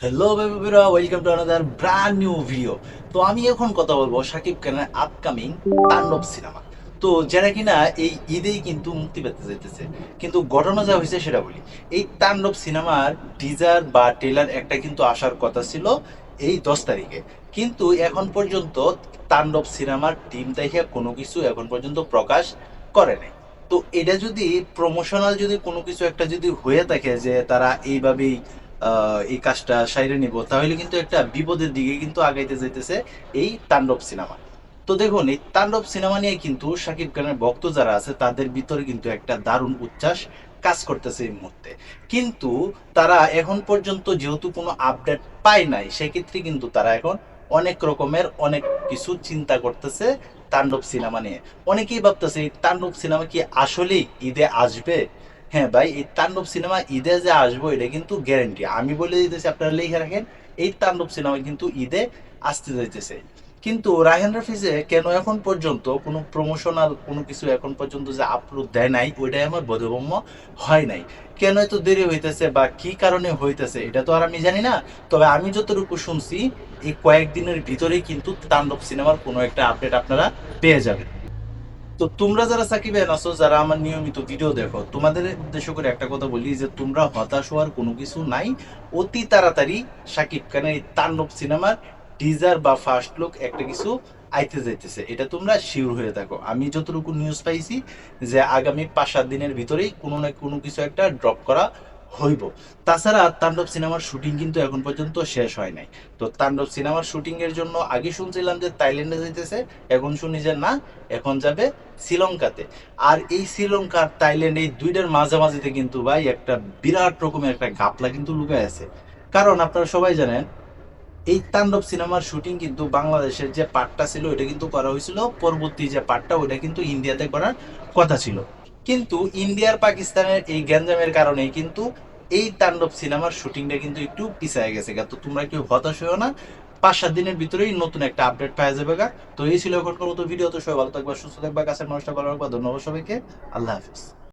Hello বেবিরা, welcome to another brand new video. তো আমি এখন কথা বলবো শাকিব খানের আপকামিং তাণ্ডব সিনেমা। তো যারা কিনা এই ঈদেই কিন্তু মুক্তি পেতে যাইতেছে, কিন্তু ঘটনা যা হয়েছে সেটা বলি। এই তাণ্ডব সিনেমার টিজার বা ট্রেলার একটা কিন্তু আসার কথা ছিল এই 10 তারিখে, কিন্তু এখন পর্যন্ত তাণ্ডব সিনেমার টিম থেকে কোনো কিছু এখন পর্যন্ত প্রকাশ করে নাই। তো এটা যদি প্রমোশনাল যদি কোনো কিছু একটা যদি হয়ে থাকে যে তারা এইভাবেই এই কাজটা সাইরে নিব, তাহলে কিন্তু একটা বিপদের দিকে কিন্তু আগাইতে যাইতেছে এই তাণ্ডব সিনেমা। তো দেখুন, এই তাণ্ডব সিনেমা নিয়ে কিন্তু শাকিব খানের ভক্ত যারা আছে তাদের ভিতরে কিন্তু একটা দারুণ উচ্ছ্বাস কাজ করতেছে এই মুহূর্তে। কিন্তু তারা এখন পর্যন্ত যেহেতু কোনো আপডেট পায় নাই, সেক্ষেত্রে কিন্তু তারা এখন অনেক রকমের অনেক কিছু চিন্তা করতেছে তাণ্ডব সিনেমা নিয়ে। অনেকেই ভাবতেছে এই তাণ্ডব সিনেমা কি আসলেই ঈদে আসবে। হ্যাঁ ভাই, এই তাণ্ডব সিনেমা ঈদে যে আসবো এটা কিন্তু গ্যারেন্টি, আমি বলে দিতেছি, আপনারা লিখে রাখেন। এই তাণ্ডব সিনেমা কিন্তু ঈদে আসতে যাইতেছে। কিন্তু রায়হান রাফিজে কেন এখন পর্যন্ত কোনো প্রমোশনাল কোনো কিছু এখন পর্যন্ত যে আপলোড দেয় নাই, ওইটাই আমার বোধগম্য হয় নাই। কেন এত দেরি হইতেছে বা কি কারণে হইতেছে এটা তো আর আমি জানি না। তবে আমি যতটুকু শুনছি, এই কয়েকদিনের ভিতরেই কিন্তু তাণ্ডব সিনেমার কোনো একটা আপডেট আপনারা পেয়ে যাবেন। তো তোমরা যারা সাকিবের আছো, যারা আমার নিয়মিত ভিডিও দেখো, তোমাদের উদ্দেশ্য করে একটা কথা বলি যে তোমরা হতাশ হওয়ার কোনো কিছু নাই। অতি তাড়াতাড়ি সাকিব খানের এই তাণ্ডব সিনেমার টিজার বা ফার্স্ট লুক একটা কিছু আইতে যাইতেছে, এটা তোমরা শিওর হয়ে থাকো। আমি যতটুকু নিউজ পাইছি যে আগামী 5-7 দিনের ভিতরেই কোনো না কোনো কিছু একটা ড্রপ করা হইব। তাছাড়া তাণ্ডব সিনেমার শুটিং কিন্তু এখন পর্যন্ত শেষ হয় নাই। তো তাণ্ডব সিনেমার শুটিং এর জন্য আগে শুনছিলাম যে থাইল্যান্ডে যাইতেছে, এখন শুনি যে না, এখন যাবে শ্রীলঙ্কাতে। আর এই শ্রীলঙ্কা আর থাইল্যান্ড এই দুইটার মাঝামাঝিতে কিন্তু ভাই একটা বিরাট রকমের একটা ঘাপলা কিন্তু লুকায় আছে। কারণ আপনারা সবাই জানেন, এই তাণ্ডব সিনেমার শুটিং কিন্তু বাংলাদেশের যে পার্টটা ছিল ওইটা কিন্তু করা হয়েছিল, পরবর্তী যে পার্টটা ওইটা কিন্তু ইন্ডিয়াতে করার কথা ছিল। কিন্তু ইন্ডিয়ার পাকিস্তানের এই গ্যাঞ্জামের কারণেই কিন্তু এই তাণ্ডব সিনেমার শুটিংটা কিন্তু একটু পিছায় গেছে গা। তো তোমরা কেউ হতাশ হও না, 5-7 দিনের ভিতরেই নতুন একটা আপডেট পাওয়া যাবে গা। তো এই ছিল এখনকার মতো ভিডিও। তো সবাই ভালো থাকবা, সুস্থ থাকবা, কাছের মানুষটা ভালো রাখবা। ধন্যবাদ সবাইকে। আল্লাহ হাফিজ।